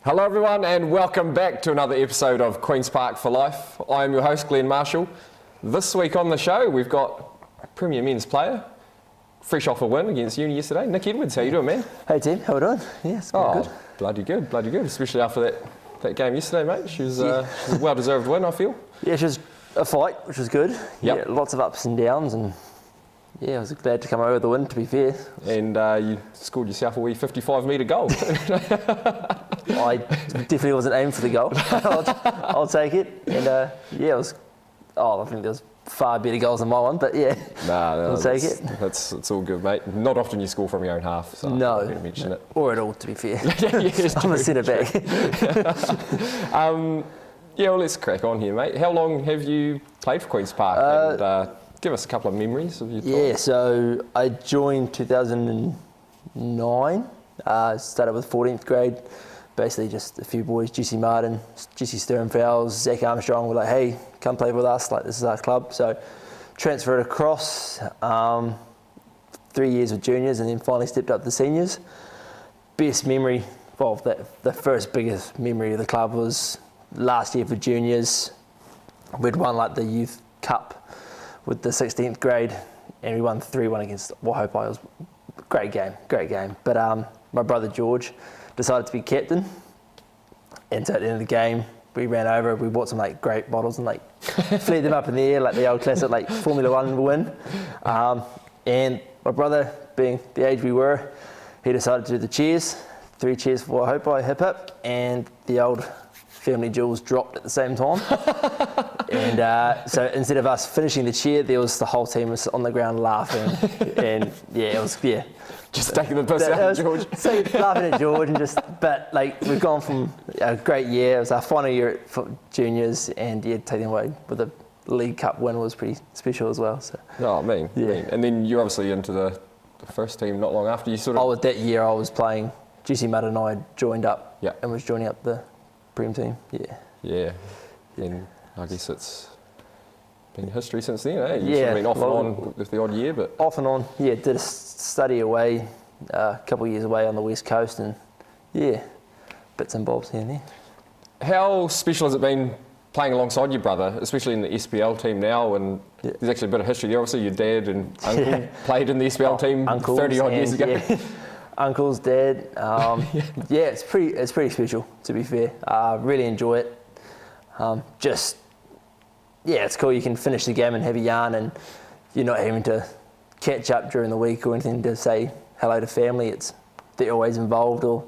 Hello everyone and welcome back to another episode of Queen's Park for Life. I am your host Glenn Marshall. This week on the show we've got a Premier Men's player, fresh off a win against Uni yesterday. Nick Edwards, how you doing, man? Hey team, how we doing? Yeah, it's been good. Bloody good, especially after that game yesterday, mate. She was a well-deserved win, I feel. Yeah, she was a fight, which was good. Yep. Yeah, lots of ups and downs, and yeah, I was glad to come over the win, to be fair. And you scored yourself a wee 55-metre goal. I definitely wasn't aiming for the goal. I'll take it. And yeah, it was. I think there was far better goals than my one, but yeah, No, I'll take it. It's all good, mate. Not often you score from your own half, so No, I'm going to mention it. Or at all, to be fair. Yes, I'm a centre back. Yeah, well, let's crack on here, mate. How long have you played for Queen's Park? And give us a couple of memories of your time. Yeah, so I joined 2009. Started with 14th grade. Basically just a few boys, Jesse Martin, Jesse Sternfels, Zach Armstrong were like, hey, come play with us, like this is our club. So transferred across, 3 years with juniors and then finally stepped up to seniors. Best memory, well, the first biggest memory of the club was last year for juniors. We'd won like the Youth Cup with the 16th grade and we won 3-1 against Wahaupai. It was a great game. But my brother George decided to be captain, and so at the end of the game we ran over, we bought some like grape bottles and like flew them up in the air like the old classic like Formula 1 win, and my brother, being the age we were, he decided to do the cheers, 3 cheers for Wahaupai, hip hip, and the old family jewels dropped at the same time. And so instead of us finishing the cheer, there was the whole team was on the ground laughing, and yeah, it was just taking the piss out of George. So laughing at George and just, but like we've gone from a great year. It was our final year at juniors, and yeah, taking away with a League Cup win was pretty special as well. So. Oh, mean. And then you're obviously into the first team not long after you sort of. Oh, that year I was playing. Jesse Martin and I joined up, and was joining up the Prem team. Yeah. And I guess it's been history since then, eh? You've sort of been off and on with the odd year, but... Off and on, yeah. Did a study away, a couple of years away on the West Coast, and yeah, bits and bobs here and there. How special has it been playing alongside your brother, especially in the SPL team now? And there's actually a bit of history there. Obviously, your dad and uncle played in the SPL team 30-odd years ago. Yeah. Uncles, dad, yeah, it's pretty special, to be fair. Really enjoy it. It's cool. You can finish the game and have a yarn, and you're not having to catch up during the week or anything to say hello to family. They're always involved, or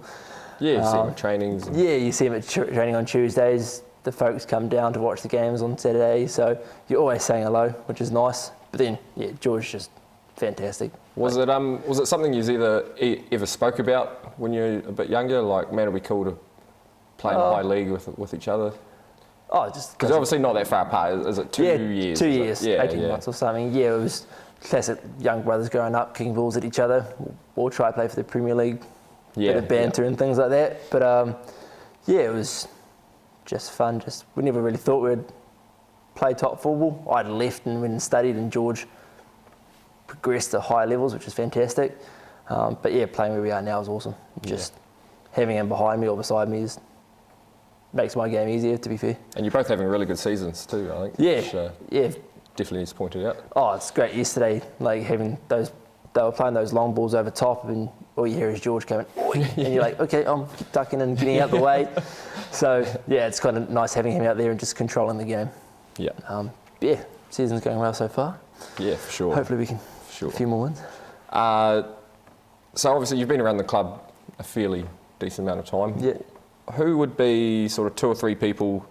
you see them at trainings. You see them at training on Tuesdays. The folks come down to watch the games on Saturdays, so you're always saying hello, which is nice. But then, George's just fantastic. Was it something you ever spoke about when you were a bit younger? Like, man, it'd be cool to play in the high league with each other. Oh, just because obviously not that far apart. Is it 2 years? 2 years, 18 months or something. Yeah, it was classic young brothers growing up, kicking balls at each other. We'll try to play for the Premier League. Bit of banter and things like that. But it was just fun. We never really thought we'd play top football. I'd left and went and studied, and George progressed to higher levels, which is fantastic. But yeah, playing where we are now is awesome. Just having him behind me or beside me makes my game easier, to be fair. And you're both having really good seasons too, I think. Yeah, which, definitely needs pointed out. Oh, it's great. Yesterday, like having they were playing those long balls over top, and all you hear is George coming, and you're like, okay, I'm ducking and getting out the way. So yeah, it's kind of nice having him out there and just controlling the game. Yeah. Season's going well so far. Yeah, for sure. Hopefully we can a few more wins. So obviously you've been around the club a fairly decent amount of time. Yeah. Who would be sort of 2 or 3 people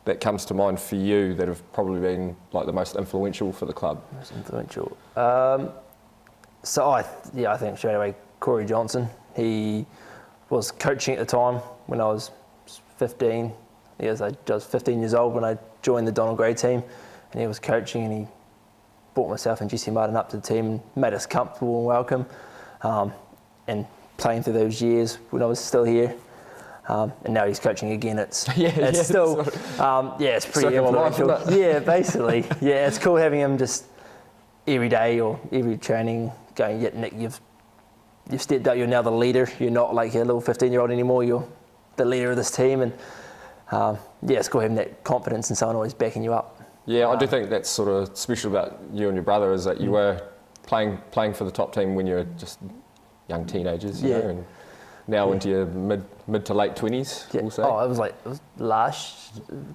that comes to mind for you that have probably been like the most influential for the club? Most influential. I think straight away Corey Johnson. He was coaching at the time when I was 15. I was 15 years old when I joined the Donald Gray team, and he was coaching, and he brought myself and Jesse Martin up to the team and made us comfortable and welcome. And playing through those years when I was still here. And now he's coaching again. It's still, it's pretty influential. Basically. Yeah, it's cool having him just every day or every training going, Nick, you've stepped up, you're now the leader. You're not like a little 15-year-old anymore. You're the leader of this team, and it's cool having that confidence and someone always backing you up. Yeah, I do think that's sort of special about you and your brother, is that you were playing for the top team when you were just young teenagers, you know, and now into your mid to late 20s, we'll say. Oh, it was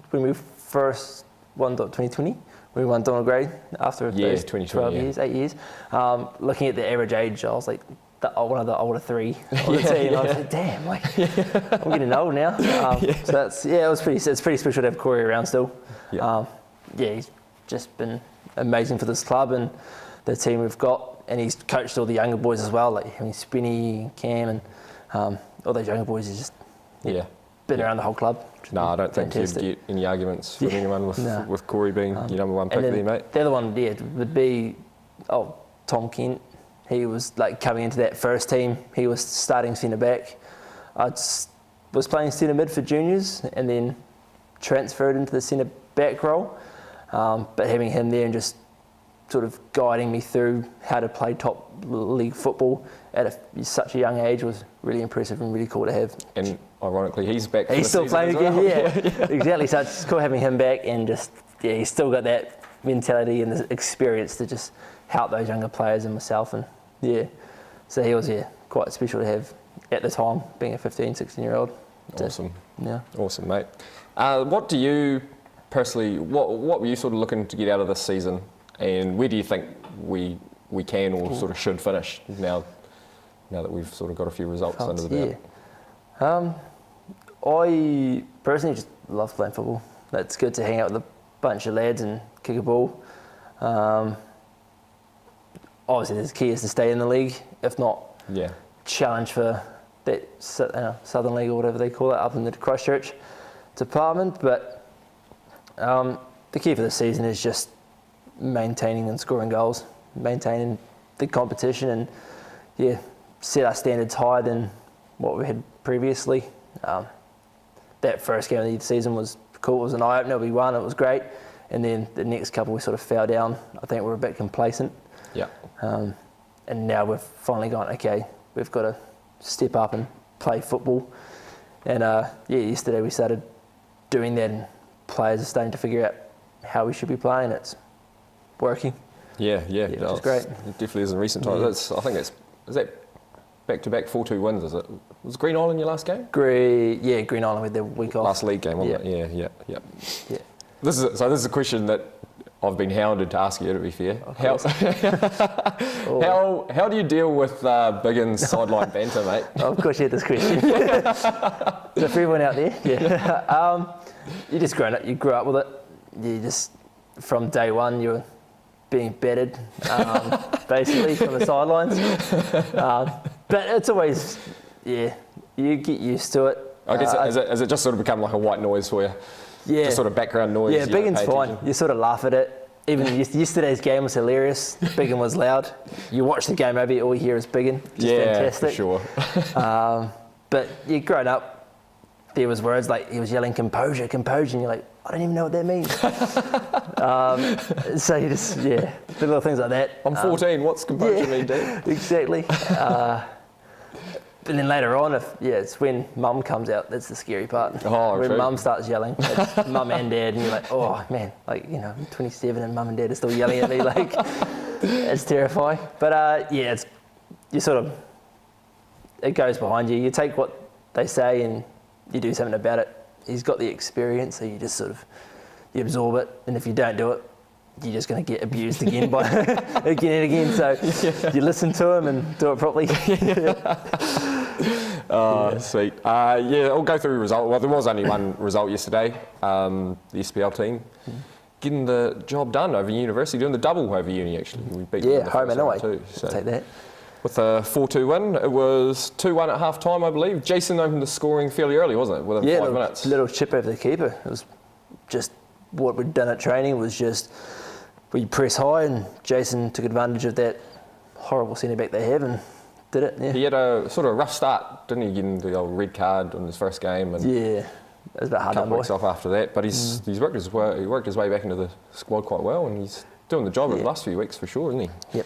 when we first won 2020. We won Donald Grade after those 12 years, 8 years. Looking at the average age, I was like one of the older three on the team. And I was like, damn, I'm getting old now. So it's pretty special to have Corey around still. He's just been amazing for this club and the team we've got, and he's coached all the younger boys as well, like Spinny, Cam, and all those younger boys. He's just been around the whole club. No, I don't think you'd get any arguments with anyone with Corey being your number one pick there, mate. The other one, would be Tom Kent. He was like coming into that first team. He was starting centre back. I was playing centre mid for juniors and then transferred into the centre back role. But having him there and just sort of guiding me through how to play top league football at such a young age was really impressive and really cool to have. And ironically, he's back. He's still playing again, exactly. So it's cool having him back, and just he's still got that mentality and the experience to just help those younger players and myself, and so he was quite special to have at the time, being a 15, 16-year-old. Awesome. Awesome, mate. What do you personally? What were you sort of looking to get out of this season, and where do you think we can or sort of should finish now that we've sort of got a few results under the belt? I personally just love playing football. It's good to hang out with a bunch of lads and kick a ball. Obviously, the key is to stay in the league, if not challenge for that Southern League or whatever they call it up in the Christchurch department. But the key for the season is just maintaining and scoring goals, maintaining the competition, and set our standards higher than what we had previously. That first game of the season was cool. It was an eye-opener. We won. It was great. And then the next couple we sort of fell down. I think we were a bit complacent. Yeah. And now we've finally gone, okay, we've got to step up and play football. And yesterday we started doing that, and players are starting to figure out how we should be playing. It's working. Yeah, which is great. It definitely is in recent times. I think is that back-to-back 4-2 wins, is it? Was Green Island your last game? Green Island with the week off. Last league game, wasn't it? Yeah. This is a question that I've been hounded to ask you, to be fair. How do you deal with Biggin's sideline banter, mate? Of course you had this question. So for everyone out there, you just you grew up with it. You just, from day one, you were being bettered, basically, from the sidelines. But it's always, you get used to it. I guess, has it just sort of become like a white noise for you? Yeah. Just sort of background noise? Yeah, Biggin's fine. You sort of laugh at it. Even yesterday's game was hilarious. Biggin was loud. You watch the game over, all you hear is Biggin. Just fantastic. For sure. But growing up, there was words like he was yelling composure, and you're like, I don't even know what that means. So you just, the little things like that. I'm 14, what's composure mean, dude? Exactly. And then later on, it's when mum comes out, that's the scary part. When mum starts yelling, it's mum and dad, and you're like, oh man, I'm 27 and mum and dad are still yelling at me, it's terrifying. But it goes behind you. You take what they say and you do something about it. He's got the experience, so you just you absorb it, and if you don't do it, you're just going to get abused again by again and again. So you listen to him and do it properly. Sweet. I'll go through the result. Well, there was only one result yesterday. The SPL team getting the job done over university, doing the double over uni actually. We beat them in the home and away. Too, so. Take that. With a 4-2 win, it was 2-1 at half time, I believe. Jason opened the scoring fairly early, wasn't it? Within 5 minutes. Little chip over the keeper. It was just what we'd done at training was just we press high, and Jason took advantage of that horrible centre back they have and did it. Yeah. He had a sort of rough start, didn't he? Getting the old red card on his first game, and it was a bit hard on weeks off after that. But he's worked his way back into the squad quite well, and he's doing the job in the last few weeks for sure, isn't he? Yep.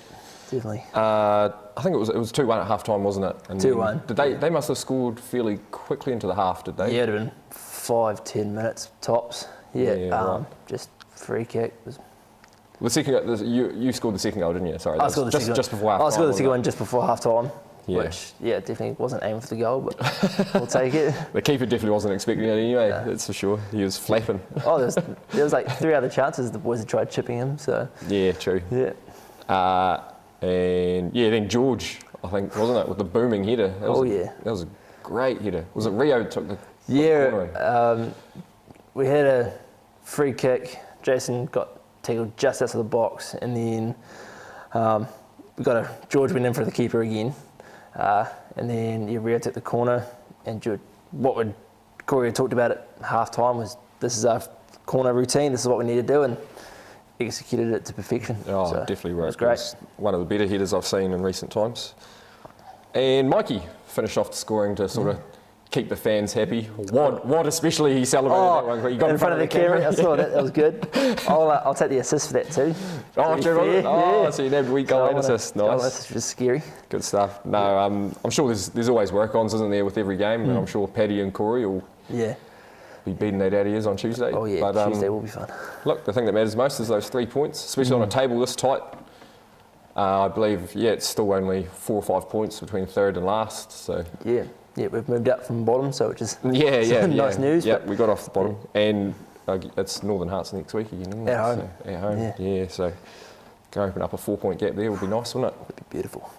definitely. I think it was 2-1 at half time, wasn't it? 2-1. Did they must have scored fairly quickly into the half, did they? Yeah, it'd have been 5-10 minutes tops. Yeah, right. Just free kick. The second, you scored the second goal, didn't you? Sorry, I scored the second just before half time. I scored the second one just before half time. Yeah. Which, definitely wasn't aiming for the goal, but we'll take it. The keeper definitely wasn't expecting it anyway, that's for sure. He was flapping. Oh, there was like 3 other chances the boys had tried chipping him, so. Yeah, true. Yeah. And then George, I think, wasn't it, with the booming header? That was a great header. Was it Rio who took the corner? We had a free kick. Jason got tackled just outside the box, and then George went in for the keeper again. And then Rio took the corner, and Corey had talked about at half time was, this is our corner routine, this is what we need to do, and executed it to perfection. Oh, so definitely worked. It was great. It was one of the better headers I've seen in recent times. And Mikey finished off the scoring to sort of keep the fans happy. Wad especially, he celebrated that one. You got in front of the camera. I saw that. That was good. I'll take the assist for that too. Oh, so you nabbed a wee goal and assist. Nice. Goal assist was scary. Good stuff. No, I'm sure there's always work-ons, isn't there, with every game, and I'm sure Paddy and Corey will be beating that out of yours on Tuesday. Oh yeah, but, Tuesday will be fun. Look, the thing that matters most is those 3 points, especially on a table this tight. I believe, it's still only 4 or 5 points between third and last. So yeah, we've moved up from the bottom, so which is nice news. Yeah, we got off the bottom, and it's Northern Hearts next week again, isn't it? At home. So, at home. Yeah. So go open up a 4-point gap there would be nice, wouldn't it? Would be beautiful.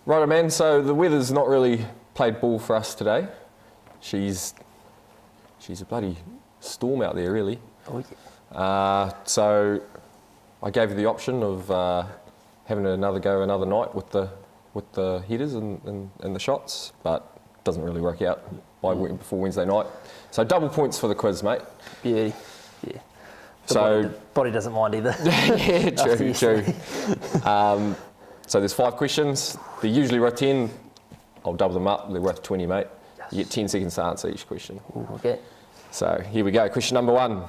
Right, man. So the weather's not really played ball for us today. She's a bloody storm out there, really. Oh yeah. So I gave you the option of having another night with the headers and the shots, but it doesn't really work out before Wednesday night. So double points for the quiz, mate. Beauty. Yeah. So body doesn't mind either. Yeah, true. So there's 5 questions. They're usually worth 10. I'll double them up. They're worth 20, mate. Yes. You get 10 seconds to answer each question. Ooh, okay. So here we go. Question number 1.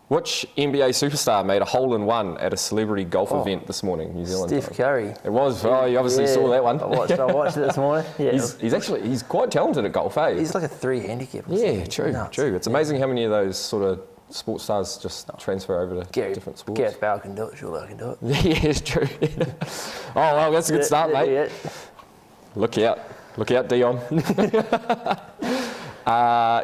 Which NBA superstar made a hole-in-one at a celebrity golf event this morning, New Zealand? Steph Curry. It was. Oh, you obviously saw that one. I watched it this morning. Yeah. He's quite talented at golf, eh? He's like a 3 handicap. Yeah, true. It's amazing how many of those sort of sports stars just transfer over to different sports. Gareth Bale can do it. Surely I can do it. Yeah, it's true. Oh, well, that's a good start, mate. Yeah. Look out, Dion.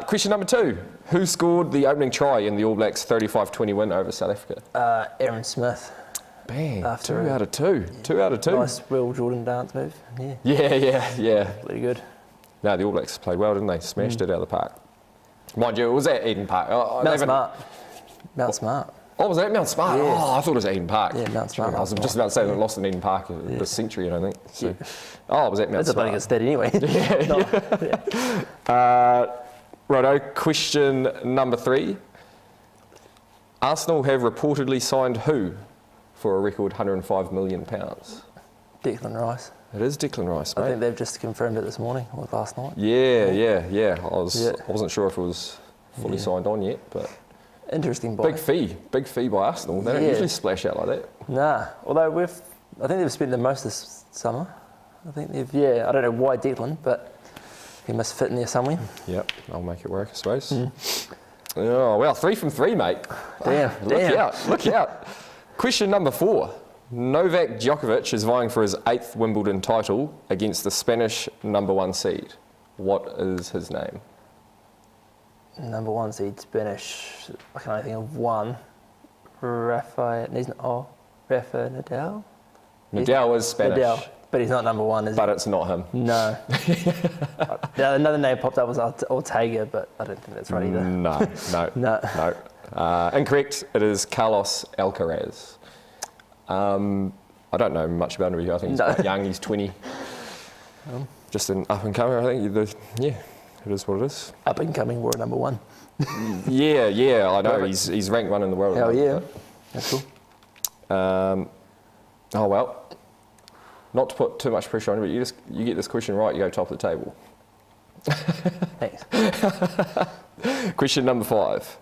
Question number 2. Who scored the opening try in the All Blacks 35-20 win over South Africa? Aaron Smith. Bang, 2 out of 2. 2 out of 2. Nice Will Jordan dance move. Yeah. Really good. No, the All Blacks played well, didn't they? Smashed it out of the park. Mind you, it was at Eden Park. Mount Smart. Oh, was that Mount Smart? Yeah. Oh, I thought it was at Eden Park. Yeah, Mount Smart. I was just about to say they lost in Eden Park this century, I think. So. Oh, it was at Mount Smart. That's a bloody good stat anyway. Righto, question number 3. Arsenal have reportedly signed who for a record £105 million? Declan Rice. It is Declan Rice, mate. I think they've just confirmed it this morning or last night. Yeah. I wasn't sure if it was fully signed on yet, but interesting buy. Big fee by Arsenal. They don't usually splash out like that. Nah, although I think they've spent the most this summer. I think I don't know why Declan, but he must fit in there somewhere. Yep, I'll make it work, I suppose. Oh, well, 3 from 3, mate. Damn. Look out. Question number 4. Novak Djokovic is vying for his 8th Wimbledon title against the Spanish number 1 seed. What is his name? Number 1 seed Spanish. I can only think of one. Rafa Nadal? Nadal is Spanish. Nadal. But he's not number 1, is he? But it's not him. No. Another name popped up was Ortega, but I don't think that's right either. No. Incorrect. It is Carlos Alcaraz. I don't know much about him. I think he's quite young. He's 20. Just an up-and-comer, I think. It is what it is. Up-and-coming world number 1. Yeah, I know. He's ranked 1 in the world. Oh, yeah. That's cool. Oh, well. Not to put too much pressure on you, but you get this question right, you go top of the table. Thanks. Question number 5.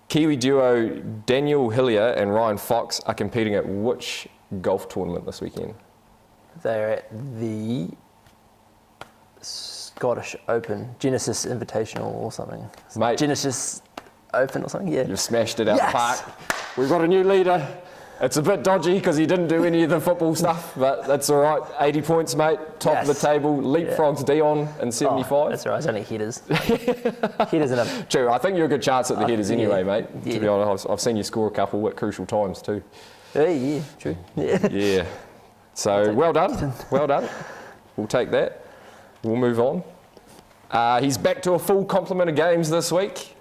Kiwi duo Daniel Hillier and Ryan Fox are competing at which golf tournament this weekend? They're at the Scottish Open, Genesis Invitational or something. Mate. Genesis Open or something, yeah. You've smashed it out Yes! the park. We've got a new leader. It's a bit dodgy because he didn't do any of the football stuff, but that's all right. 80 points, mate. Top of the table. Leapfrogs Dion in 75. Oh, that's all right. It's only headers. Headers and a... True. I think you're a good chance at the headers anyway, mate. Yeah. To be honest, I've seen you score a couple at crucial times too. Yeah, true. Yeah. Yeah. So well done. Well done. We'll take that. We'll move on. He's back to a full complement of games this week.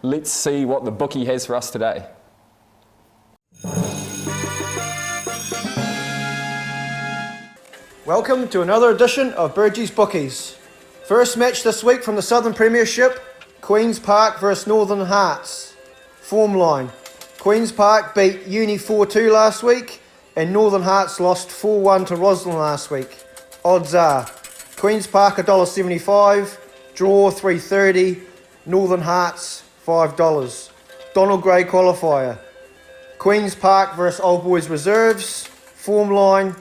Let's see what the bookie has for us today. Welcome to another edition of Burgie's Bookies. First match this week from the Southern Premiership, Queen's Park versus Northern Hearts. Form line. Queen's Park beat Uni 4-2 last week and Northern Hearts lost 4-1 to Roslyn last week. Odds are Queen's Park $1.75, draw $3.30, Northern Hearts $5. Donald Gray qualifier. Queen's Park versus Old Boys Reserves. Form line.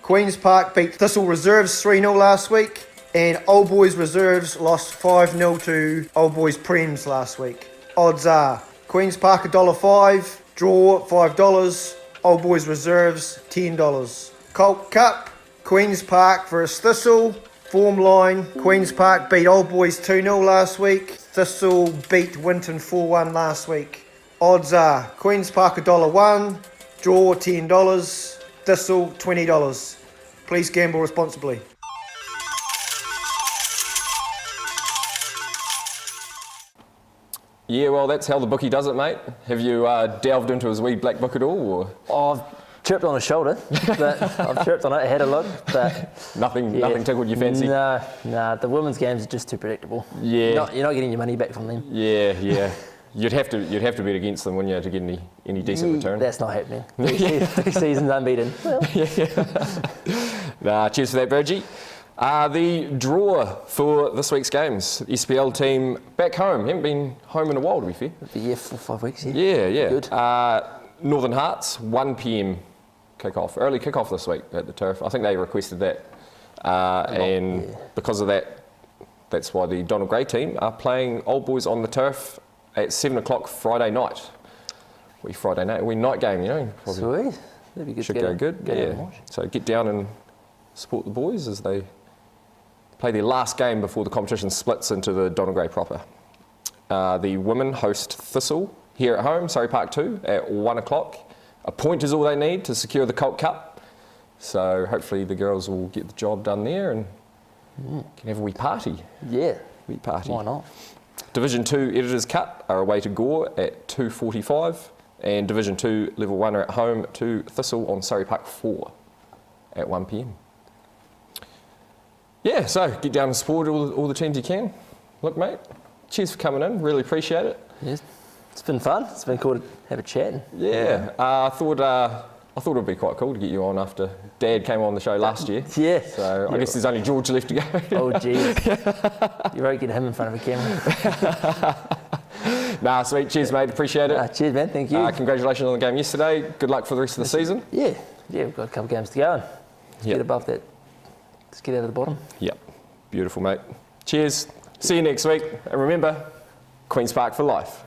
Queen's Park beat Thistle Reserves 3-0 last week, and Old Boys Reserves lost 5-0 to Old Boys Prems last week. Odds are Queen's Park $1.05, draw $5, Old Boys Reserves $10. Colt Cup, Queen's Park versus Thistle. Form line, Queen's Park beat Old Boys 2-0 last week, Thistle beat Winton 4-1 last week. Odds are Queen's Park $1.01, draw $10, Thistle $20. Please gamble responsibly. Yeah, well, that's how the bookie does it, mate. Have you delved into his wee black book at all? Or? I've chirped on his shoulder, but I've chirped on it, I had a look, but... Nothing tickled your fancy? No, the women's games are just too predictable. Yeah. You're not getting your money back from them. Yeah. You'd have to bet against them, wouldn't you, to get any decent return? That's not happening. Three seasons unbeaten. Well. Nah, cheers for that, Virgie. The draw for this week's games, SPL team back home. Haven't been home in a while, to be fair. Yeah, 4 or 5 weeks. Yeah. Good. Northern Hearts, 1 p.m. kick-off. Early kick-off this week at the turf. I think they requested that. Because of that, that's why the Donald Gray team are playing Old Boys on the turf at 7 o'clock Friday night. We night game, you know. Sweet. That'd be good. Should go good. Yeah. So get down and support the boys as they play their last game before the competition splits into the Donald Gray proper. The women host Thistle here at home, Surrey Park 2 at 1 o'clock. A point is all they need to secure the Colt Cup. So hopefully the girls will get the job done there and can have a wee party. Yeah. Wee party. Why not? Division 2 Editors Cup are away to Gore at 2:45, and Division 2 Level 1 are at home to Thistle on Surrey Park 4 at 1 p.m. Yeah, so get down and support all the teams you can. Look, mate, cheers for coming in. Really appreciate it. Yes, it's been fun. It's been cool to have a chat. Yeah, I thought it would be quite cool to get you on after Dad came on the show last year. Yeah. So I guess there's only George left to go. Oh, jeez. You won't get him in front of a camera. Nah, sweet. Cheers, mate. Appreciate it. Cheers, man. Thank you. Congratulations on the game yesterday. Good luck for the rest of the season. Yeah, we've got a couple of games to go. Let's get above that. Let's get out of the bottom. Yep. Beautiful, mate. Cheers. See you next week. And remember, Queen's Park for life.